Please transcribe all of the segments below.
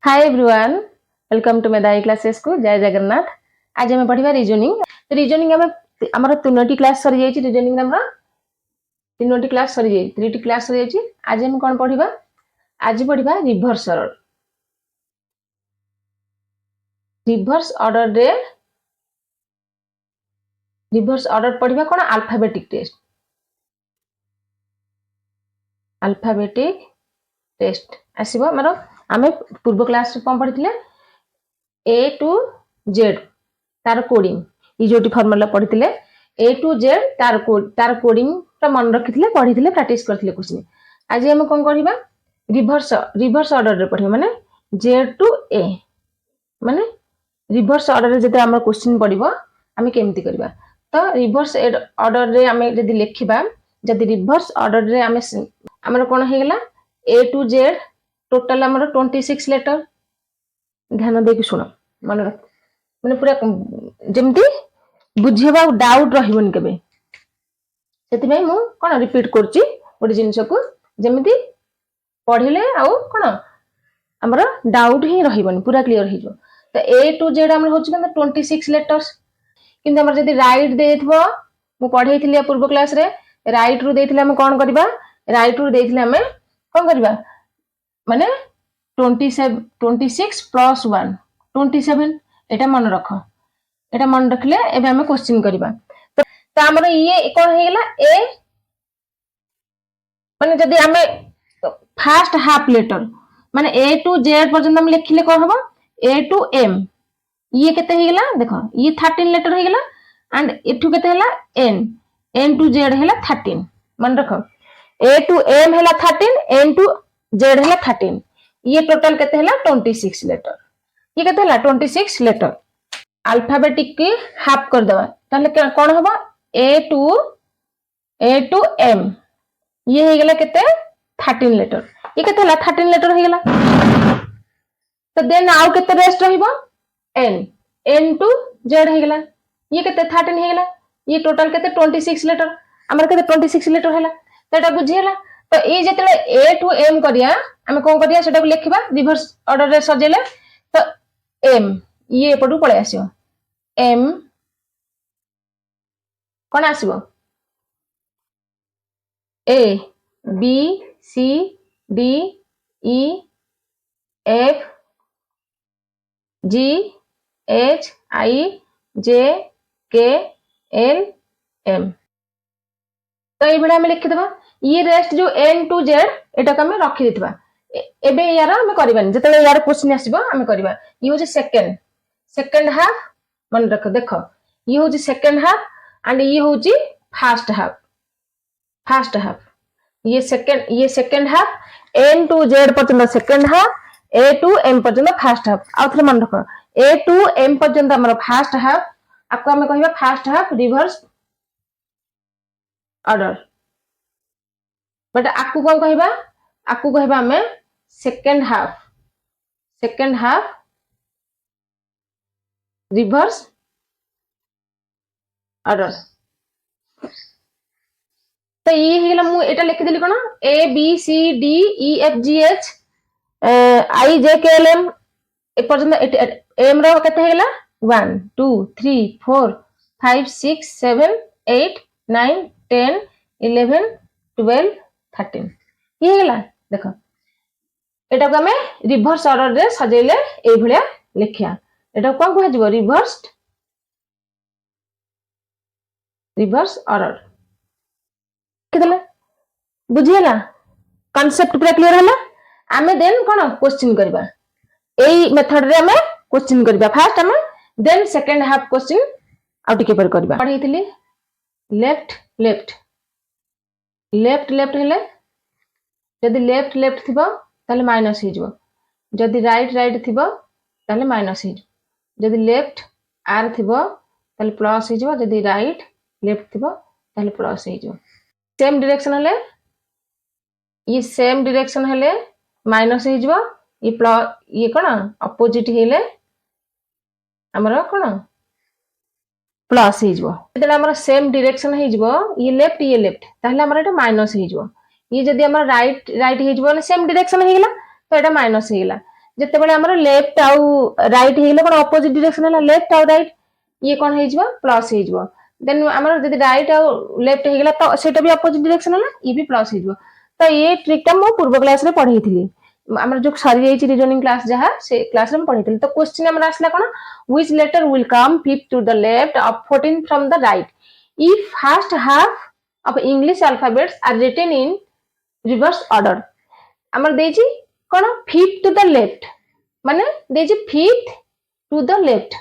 Hi everyone, welcome to मेदाई classes को जय जगन्नाथ। आज हमें पढ़िबा रीजनिंग हमें तीनोटी क्लास सरी जाई रीजनिंग हमर तीनोटी क्लास सरी जाई थ्रीटी क्लास सरी जाई। आज हम कोन पढ़िबा? आज पढ़िबा रिवर्स ऑर्डर पढ़िबा कोन अल्फाबेटिक टेस्ट आसीबो हमर। आमे पूर्व क्लास कोन पढ़िथिले ए टू जेड तार कोडिंग ई जोटी फार्मूला पढ़िथिले ए टू जेड तार कोडिंग तो मन रखिथिले पढ़िथिले प्रैक्टिस करथिले क्वेश्चन। आज हम कोन करबा रिवर्स ऑर्डर रे पढ़िबा माने जेड टू ए माने रिवर्स ऑर्डर रे जते हमर क्वेश्चन पढ़िबो आमे केमति करबा। तो रिवर्स ऑर्डर रे आमे जदी लिखिबा जदी रिवर्स ऑर्डर रे आमे हमर कोन हे गेला ए टू जेड टोटल हमर 26 लेटर। ध्यान देके सुनो मन रख माने पूरा जेमती बुझेबा डाउट रहिबन केबे सेति भाई मु कोन रिपीट करची ओडी जिंस को जेमती पढ़िले आउ कोन हमर डाउट ही रहिबन पूरा क्लियर हिजो। तो ए टू जेड हमर होची कंद 26 लेटर्स किंतु हमर जदी राइट देथबो मु पढ़ैथिले पूर्व क्लास रे राइट रु देथिले हम कोन करबा राइट रु देथिले हम कोन करबा माने 26 प्लस 1 27 एटा मन रख एटा मन रखले एबे हम क्वेश्चन करबा। तो हमर ये कोन हेला ए माने जदी हम फर्स्ट हाफ लेटर माने ए टू जेड पर्यंत हम लिखिले कोन हबो ए टू एम ये केते हेला देखो ये 13 लेटर हेला एंड एठु केते हेला एन टू जेड हेला 13 मन रख ए टू एम हेला 13 एन टू जेड हेला 13 ये टोटल केते हेला 26 लेटर। ये केते हेला 26 लेटर अल्फाबेटिक की हाफ कर दवा ताले कोन हबो ए टू एम ये हे गेला केते 13 लेटर ये केते हेला 13 लेटर हे गेला। तो देन आउ केते रेस्ट रहिबो एन टू जेड हे गेला ये केते 13 हे गेला ये टोटल केते 26 लेटर हमर केते 26 लेटर हेला। तो एटा बुझी हेला। तो ए जेतले ए टू एम करिया हम कोन करिया सेटा को लिखिबा रिवर्स ऑर्डर रे सजेले। तो एम ये पडू पळे आसीबो एम कोन आसीबो A B C D E F G H I J K L M. तो ये भले हम लिखि देबा ये रेस्ट जो एन टू जेड एटा को हम रखि देथिबा एबे यार हम करबानी जतले यार क्वेश्चन आसीबो हम करबा। ये हो सेकंड हाफ मन रख देखो ये हो सेकंड हाफ एंड ये हो फर्स्ट हाफ ये second half N to Z पर्यंत second half A to M पर्यंत फर्स्ट हाफ आ थरे मन रख ए टू एम पर्यंत हमर फर्स्ट हाफ आपको हम कहबा first half reverse order but आपको कौन कहबा आपको कहबा हमें सेकंड हाफ रिवर्स ऑर्डर। तो ये हेला मु एटा लिखि देली कोन A B C D E F G H I J K L M A पर्यंत एम रो कते हेला 1 2 3 4 5 6 7 8 9 10 11 12 13 ये हेला देखो एटा को हमें रिवर्स ऑर्डर रे सजेले ए भलिया लिखिया एटा कोन कह जइबो रिवर्स ऑर्डर केदले बुझियला कांसेप्ट पूरा क्लियर हला। आमे देन कोन क्वेश्चन करबा एई मेथड रे हमें क्वेश्चन करबा फर्स्ट हमें देन सेकंड हाफ क्वेश्चन आ टिके पर करबा। पढैथिली लेफ्ट हेले जदि लेफ्ट थिबो ताले माइनस हे जइबो जदि राइट थिबो ताले माइनस हे जइबो जदि लेफ्ट आर थिबो ताले प्लस हे जइबो जदि राइट लेफ्ट थिबो ताले प्लस हे जइबो। सेम डायरेक्शन हेले माइनस हे जइबो ये प्लस ये कोन अपोजिट हेले हमर कोन प्लस हे जइबो जेतले हमर सेम डायरेक्शन हे जइबो ये लेफ्ट ताले हमर एटा माइनस हे जइबो ये जदि हमर राइट हे जइबो सेम डायरेक्शन हे गेला तो एटा माइनस हे गेला जते बेले हमर लेफ्ट आउ राइट हेले कोन ऑपोजिट डायरेक्शन हला लेफ्ट आउ राइट ये कोन हे जबो प्लस हे जबो देन हमर जदि राइट आउ लेफ्ट हेगला तो सेटा भी ऑपोजिट डायरेक्शन हला ये भी प्लस हे जबो तो ये ट्रिक टा मो पूर्व क्लास रे पढाई थिली हमर जो सरी जाई रीजनिंग क्लास जहा से क्लास रे पढाई थिली तो क्वेश्चन हमर आसला कोन which letter will come fifth to the left of 14 from the right if first half of English alphabets are written in reverse order हमर देजी कोन फिफ्थ टू द लेफ्ट माने देजी fifth to the left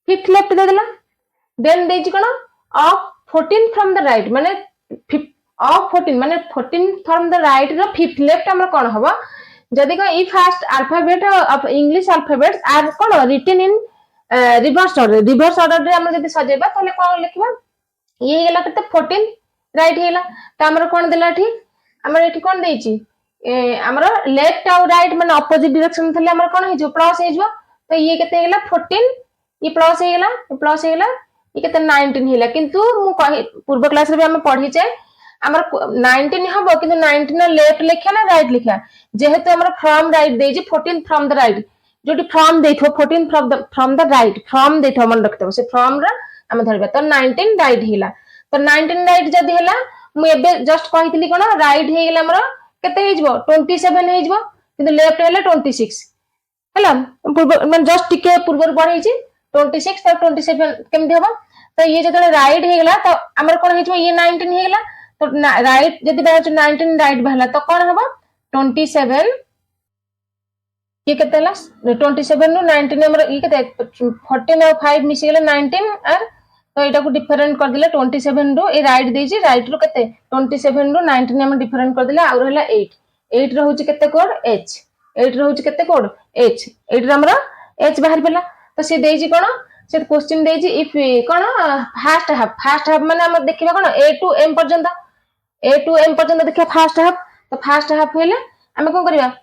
fifth left दे देला then देजी कोन of 14 from the right माने ऑफ 14 माने 14 फ्रॉम द राइट रो फिफ्थ लेफ्ट हमर कोन हबो जदि को ई first alphabet of English alphabets are कोन रिटन इन रिवर्स ऑर्डर रे हम जदि सजेबा तले कोन लिखबा ये गेला कते 14 राइट हेला त हमर कोन देला ठी हमर एठी कोन देछि हमर लेफ्ट और राइट माने ऑपोजिट डायरेक्शन थले हमर कोन हे जो प्लस हे जो तो ये केते गेला 14 ये प्लस हेला ये केते 19 हेला किंतु मु पूर्व क्लास रे भी हम पढी छै हमर 19 हबो किंतु 19 लेफ्ट लिखा ना राइट लिखा जेहेतु हमर फ्रॉम राइट देछि 14 फ्रॉम द राइट जोटी फ्रॉम देथो 14 फ्रॉम द राइट फ्रॉम देथो मन रखतो से फ्रॉम रा हम धरबा तो 19 राइट हेला तो 19 राइट जदी हेला मु एबे जस्ट कहितली कोन राइट हे गेला हमर केते हे जबो 27 हे जबो किंतु लेफ्ट हेला 26 हेला पूर्व मन जस्ट टिके पूर्व बढ़ै छी 26 तो 27 केमदि हबो तो ये जदि राइट हे गेला तो हमर कोन हे जबो ये 19 हे गेला तो राइट जदि बाहर 19 राइट बहला तो कोन हबो 27 ये केते हला 27 नु 19 हमर ये केते 14 और 5 मिसी गेला 19 और तो एटा को डिफरेंट कर दिले 27 रो ए राइट देजी राइट रो केते 27 रो 19 हम डिफरेंट कर दिले और हला 8 रो होची केते कोड h 8 रो होची केते कोड h 8 रो हमरा h बाहर पेला तो से देजी कोन से क्वेश्चन देजी इफ कोन फर्स्ट हाफ माने हम देखिबा कोन a टू m पर्यंत देखिया फर्स्ट हाफ हेले हम कोन करबा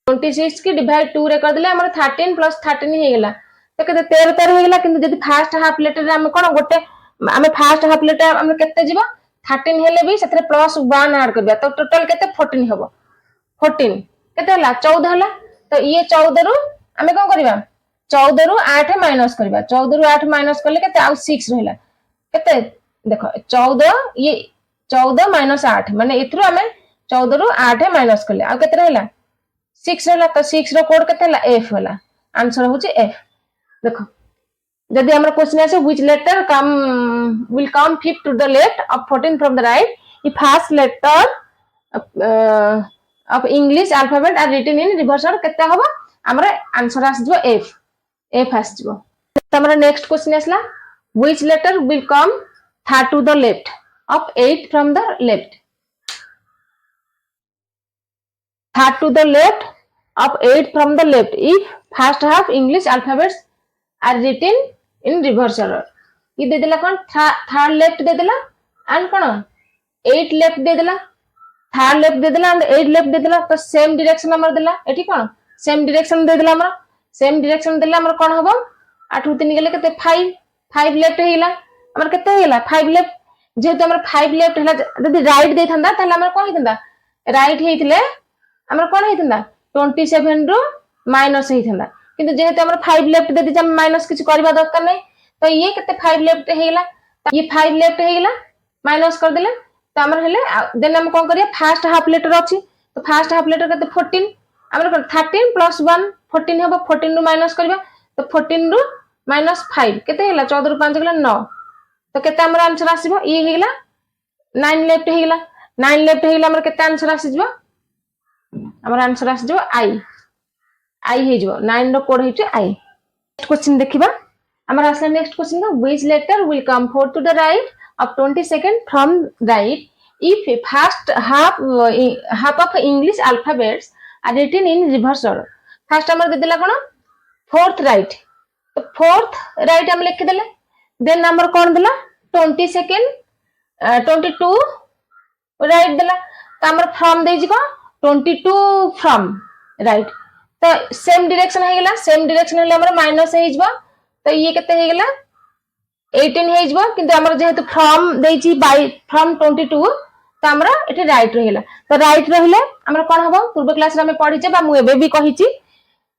26 की डिवाइड 2 रे कर दिले हमर 13 प्लस 13 हे गेला तो केते 13 हे गेला किंतु जदि फर्स्ट हाफ लेटर हम कोन गोटे हम फर्स्ट हाफ लेटर हम केते जीवो 13 हेले भी सेतरे प्लस 1 ऐड करबा तो टोटल केते 14 हबो 14 केते हला 14 हला तो ये 14 रो हम कोन करबा 14 रो 8 माइनस करबा 14 रो 8 माइनस करले केते आ 6 रहला केते देखो 14 ये 14 माइनस 8 माने इथरो हमें 14 रो 8 माइनस करले आ केते रहला 6 रहला तो 6 रो कोड केते हला f होला आंसर होची f देखो जदि हमर क्वेश्चन आसे which letter will come fifth to the left of 14 from the right ई first letter of English alphabet are written in reverse order केते हबो हमर आंसर आस जबो f आस जबो त हमर नेक्स्ट क्वेश्चन आसला which letter will come third to the left of 8 from the left third to the left of 8 from the left if first half English alphabets are written in reverse order ये दे देला कोन third left दे देला and cone 8 left दे देला third left दे देला and 8 left दे देला तो सेम डायरेक्शन हमर देला एठी कोन सेम डायरेक्शन दे देला हमर सेम डायरेक्शन देला हमर कोन हबो 8 3 गेले केते 5 लेफ्ट हेला हमर केते हेला 5 लेफ्ट जेहेतु हमर 5 लेफ्ट हेला जदी राइट दे थांदा तले हमर कोन हेतंदा राइट हेतिले हमर कोन हेतंदा 27 रो माइनस हेतंदा किंतु जेहेतु हमर 5 लेफ्ट दे दिजा माइनस किछ करबा दरकार नै तो ये केते 5 लेफ्ट हेला ये 5 लेफ्ट हेला माइनस कर देले तो हमर हेले देन हम कोन करिया फर्स्ट हाफ लेटर अछि तो फर्स्ट हाफ लेटर केते 14 हमर 13 प्लस 1 14 हेबो 14 रो माइनस करबा तो 14 रो माइनस 5 केते हेला 14 रो 5 गेला 9 तो केते हमर आंसर आसीबो ये हेला 9 लेफ्ट हेला 9 लेफ्ट हेला हमर केते आंसर आसीबो हमर आंसर आस जो आई हे जो 9 रो कोड हेचे आई नेक्स्ट क्वेश्चन देखिबा हमर आसला नेक्स्ट क्वेश्चन का which letter will come fourth to the right of 22nd from right if first half of English alphabets are written in reverse order first हमर दे देला कोन फोर्थ राइट तो फोर्थ राइट हम लिख देले देन हमर कोन देला 22nd 22 राइट देला तो हमर फ्रॉम दे जी को 22 फ्रॉम राइट तो सेम डायरेक्शन हे गेला सेम डायरेक्शन हेले हमर माइनस हे जबो तो ये केते हे गेला 18 हे जबो किंतु हमर जेहेतु फ्रॉम देछि बाय फ्रॉम 22 तो हमर एठी राइट रहला तो राइट रहले हमर कोन हबो पूर्व क्लास रे हम पढि छै बा मु एबे भी कहि छी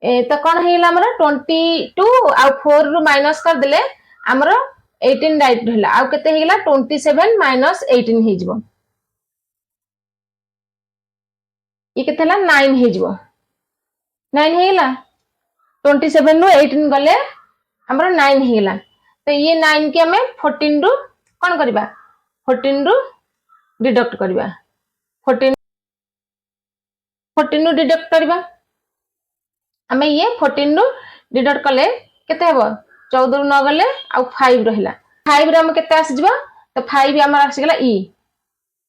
तो कौन है आमर 22 आ 4 रु माइनस कर देले आमर 18 राइट रहला आ केते हेला 27 माइनस 18 हे जबो ये केते हला 9 हे जबो 9 हेला 27 रु 18 गले आमर 9 हेला तो ये 9 के हमें 14 रु कौन करबा 14 रु डिडक्ट करबा 14 रु डिडक्ट करबा हमें ये 14 रु डिडक्ट कले केते हेबो 14 रु न गले आ 5 रहला 5 रे हम केते आसी जबो तो 5 हमर आसी गेला ई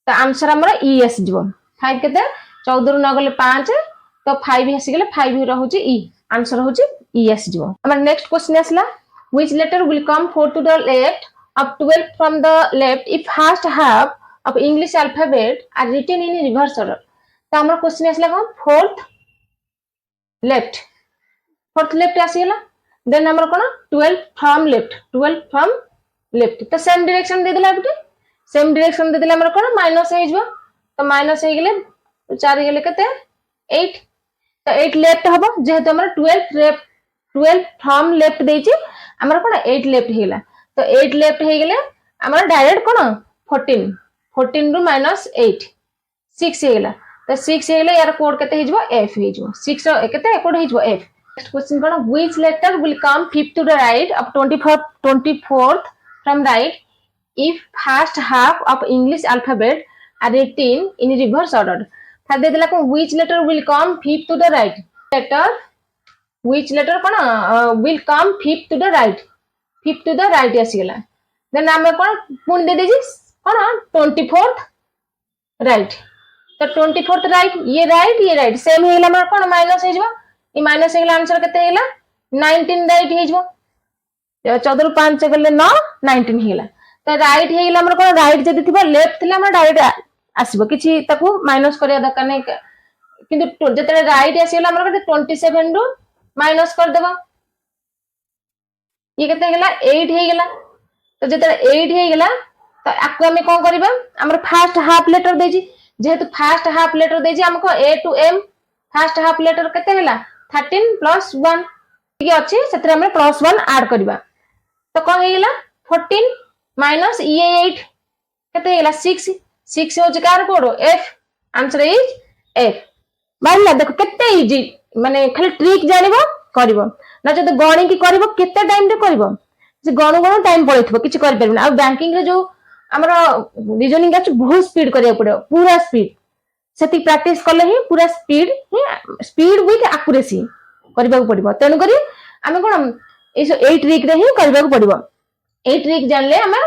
तो आंसर हमर ई आसी जबो 5 केते 14 रु न गले 5 तो 5 आसी गेले 5 रहउची ई आंसर होची ई आसी जबो हमर नेक्स्ट क्वेश्चन आसला which letter will come 4 to the left of 12 from the left if first half of English alphabet are written in reverse order तो हमर क्वेश्चन आसला कोन फोर्थ लेफ्ट आसीला देन हमर कोन 12 फ्रॉम लेफ्ट तो सेम डायरेक्शन दे दिला बेटे same direction दे दिला हमर कोन माइनस हे जबो तो माइनस हे गेले 4 गेले केते 8 तो 8 लेफ्ट हबो जेहेतु हमर 12 फ्रॉम लेफ्ट देछि हमर कोन 8 लेफ्ट हेला तो 8 लेफ्ट हे गेले हमर डायरेक्ट कोन 14 रु माइनस 8 6 हे गेला तो 6 हे गेले यार कोड केते हे जबो f हे जबो 6 रो केते कोड हे जबो f next question cone which letter will come fifth to the right of 24th from right if first half of English alphabet are written in reverse order था दे देला को which letter will come fifth to the right letter which letter cone will come fifth to the right आसी गेला then हमें कोन पुन दे देजी कोन 24th right तो 24th right same हेला हमर कोन minus हे जबो ई माइनस हेला आंसर केते हेला 19 राइट हे जबो 14 रु 5 गले 9 19 हेला तो राइट हेला हमर कोन राइट जदी थिबो लेफ्ट थिला हमर डायरेक्ट आसीबो किछि ताकू माइनस करिया दरकार नै किंतु जते राइट आसीला हमर केते 27 रु माइनस कर देबो ये केते गेला 8 हे गेला तो जते 8 हे गेला तो आकु हमें कोन करबा हमर फर्स्ट हाफ लेटर देजी जेहेतु फर्स्ट हाफ लेटर देजी हमको a to m first half letter केते गेला 13 plus 1 ठीक अछि सेतरे हम प्लस 1 ऐड करबा तो कोन हे गेला 14 minus ये 8 केते गेला 6 हो जकार code f answer is f मानला देखो केते इजी माने खाली ट्रिक जानिबो करबो ना जद गणी की करबो केते टाइम रे करबो जे गणु टाइम पळैथबो किछि कर परबिना आ बैंकिंग रे जो हमर रीजनिंग अछि बहुत स्पीड करिया पड़ो पूरा स्पीड सेति प्रैक्टिस करले ही पूरा स्पीड विथ एक्यूरेसी करबा पड़िबो तेनु करी हमें कोन ए ट्रिक रे ही करबा पड़िबो ए ट्रिक जानले हमें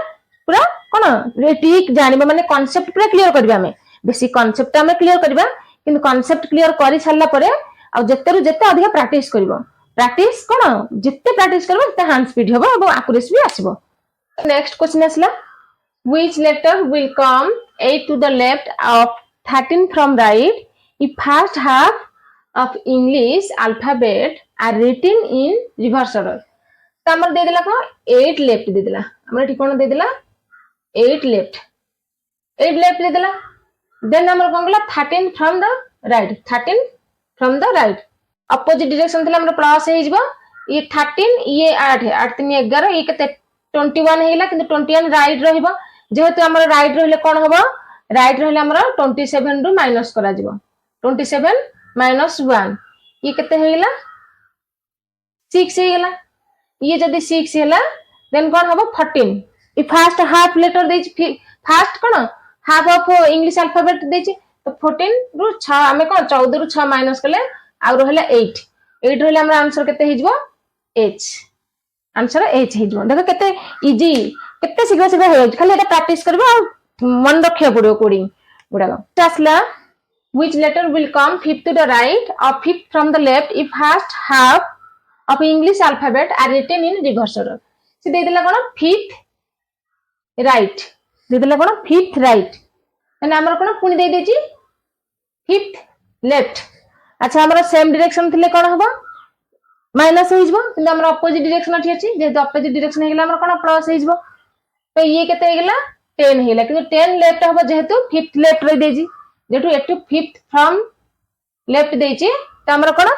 पूरा कोन रे ट्रिक जानिबो माने कांसेप्ट पूरा क्लियर करबा हमें बेसिक कांसेप्ट हमें क्लियर करबा किंतु कांसेप्ट क्लियर करि छल्ला परे आ जत्ते रु जत्ते अधिक प्रैक्टिस करबो प्रैक्टिस कोन जत्ते प्रैक्टिस करबो तते हैंड स्पीड हबो और एक्यूरेसी भी आसीबो नेक्स्ट क्वेश्चन आसला which letter will come 8 to the left of 13 from right if first half of English alphabet are written in reverse order तो हमर दे देला को 8 लेफ्ट दे देला हमर ठिकाना दे देला 8 लेफ्ट दे देला देन हमर कोन गला 13 from the right opposite direction थला हमर प्लस हे जबो ये 13 ये 8 है 8 3 11 ये केते 21 हेला किंतु 21 राइट रहइबो जेहेतु हमर राइट रहले कोन हबो राइट रहले हमर 27 रु माइनस करा जबो 27 minus 1 ये केते हेला 6 हेला ये जदी 6 हेला देन कोन हबो 14 ई फर्स्ट हाफ लेटर देछि फर्स्ट कोन हाफ ऑफ इंग्लिश अल्फाबेट देछि तो 14 रु 6 हमें कोन 14 रु 6 माइनस करले आ रहले 8 रहले हमर आंसर केते हे जबो h आंसर h हे जबो देखो केते इजी केते शीघ्र हो खाली एटा प्रैक्टिस करबो आ मन रखिया पड़ो कोडिंग गुडा आसला which letter will come fifth to the right or fifth from the left if first half of English alphabet are written in reverse order से दे देला कोन fifth right दे देला कोन fifth right माने हमर कोन पुनी दे देची fifth left अच्छा हमर same direction थिले कोन हबो माइनस हो जबो किंतु हमर अपोजिट डायरेक्शन अछि अछि जे अपोजिट डायरेक्शन हे गेला हमर कोन प्लस हे जबो तो ये केते हे गेला 10 हेला किंतु 10 लेफ्ट हबो जेहेतु fifth लेफ्ट रे देजी जेटू एटू fifth from लेफ्ट देछि त हमर कोन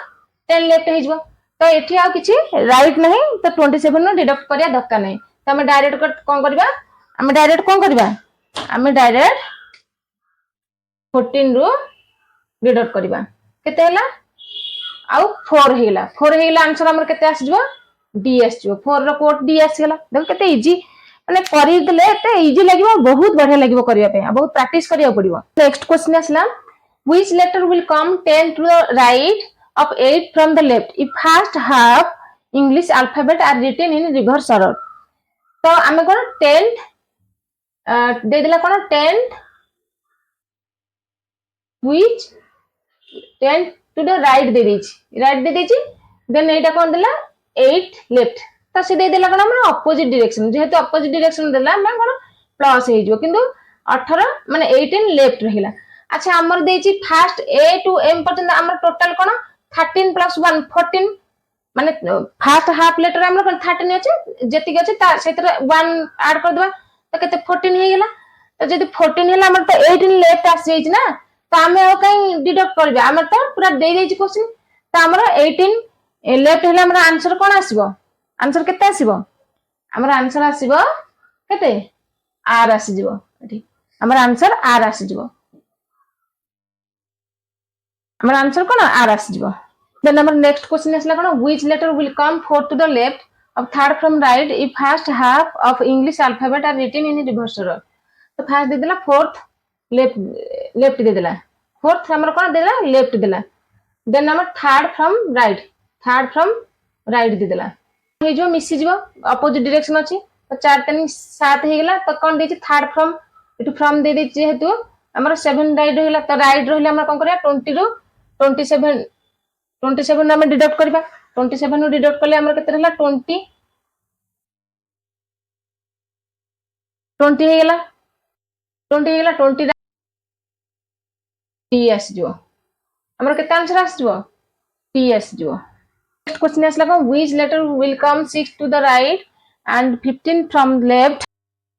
10 लेफ्ट हो तो एठी आ किछि राइट नहीं तो 27 नो डिडक्ट करिया दरकार नहीं तो हम डायरेक्ट कोन करबा हम डायरेक्ट कोन करबा हम डायरेक्ट 14 रो डिडक्ट करबा केते हला आउ 4 हेला आंसर हमर केते आसी जबो डी आसी जबो 4 रो कोड डी आसी गेला देखो केते इजी माने करि देले एते इजी लागिवो बहुत बढ़िया लागिवो करिया पे बहुत प्रैक्टिस करिया पड़िवो नेक्स्ट क्वेश्चन आसला which letter will come 10 to the right of 8 from the left if first half English alphabet are written in reverse order तो आमे कोन 10 दे देला कोन 10 which 10 to the right दे देछि देन एटा कोन देला 8 लेफ्ट तो से दे देला कोन हमर ऑपोजिट डायरेक्शन जेहेतु ऑपोजिट डायरेक्शन देला हम कोन प्लस हे जो किंतु 18 माने 18 लेफ्ट रहिला अच्छा हमर देछि फर्स्ट ए टू एम पर्यंत हमर टोटल कोन 13 प्लस 1 14 माने फर्स्ट हाफ लेटर हमर कोन 13 अछि जेति अछि ता सेतर 1 ऐड कर देबा तो केते 14 हे गेला तो जदि 14 हेला हमर तो 18 लेफ्ट आसी जाइछ ना तो हमें और कहीं डिडक्ट करबे हमर तो पूरा दे देछि क्वेश्चन तो हमर 18 लेफ्ट हेला हमर आंसर कोन आसीबो आंसर केते आसीबो हमर आंसर आसीबो केते आर आसी जिवो एठी हमर आंसर आर आसी जिवो हमर आंसर कोन आर आसी जिवो देन हमर नेक्स्ट क्वेश्चन आसला कोन which letter will come fourth to the left of third from right if first half of English alphabet are written in reverse order तो first they देला fourth left दे देला fourth हमर कोन देला left देला then हमर थर्ड फ्रॉम राइट दे देला हे जो मिसी जीवो अपोजिट डायरेक्शन अछि तो 4 3 7 हे गेला तो कोन देछि थर्ड फ्रॉम इटु फ्रॉम दे देछि जेहेतु हमर 7 राइट रहला तो राइट रहले हमर कोन करिया 20 रो 27 हम डिडक्ट करबा 27 नु डिडक्ट करले हमर केते रहला 20 हे गेला 20 टी एस जो हमर केते आंसर आस जो टी एस जो नेक्स्ट क्वेश्चन आसला को which letter will come 6 to the right and 15 from left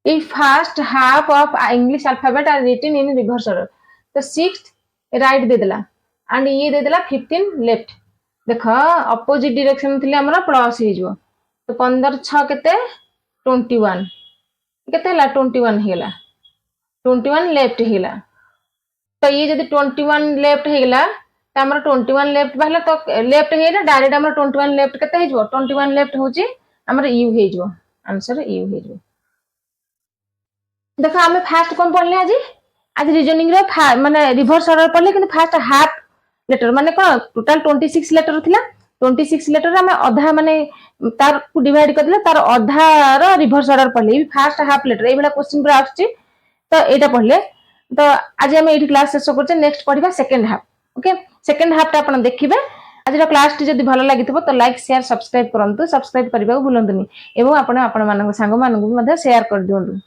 if first half of English alphabet are written in reverse order तो 6 राइट दे देला एंड ये दे देला 15 लेफ्ट देखो अपोजिट डायरेक्शन थिले हमरा प्लस हे जो तो 15 6 केते 21 केते हला 21 हेला 21 लेफ्ट हेला तो ये जदि 21 लेफ्ट हेला तो हमरा 21 लेफ्ट बाहला तो लेफ्ट हेला डायरेक्ट हमरा 21 लेफ्ट केते हे जो 21 लेफ्ट होची हमर यू हे जो आंसर यू हे जो देखो हमें फास्ट कोन पढ़ले आज रीजनिंग रे माने रिवर्स ऑर्डर पढ़ले किंतु फास्ट हाफ लेटर माने कोन टोटल 26 लेटर थिला 26 लेटर हमें आधा माने तार को डिवाइड कर दिले तार आधा रो रिवर्स ऑर्डर पढ़ले फास्ट हाफ लेटर एबेला क्वेश्चन पर आछी तो एटा पढ़ले तो आज हम एठी क्लास शेष करछे नेक्स्ट पढ़िबा second half okay second half ता आपण देखिबे आज क्लास टी जदि भलो लागिथिबो तो लाइक शेयर सब्सक्राइब करंतु सब्सक्राइब करबा भूलंतुनी एवं आपण मानक सांग मानक भी शेयर कर दियंतु।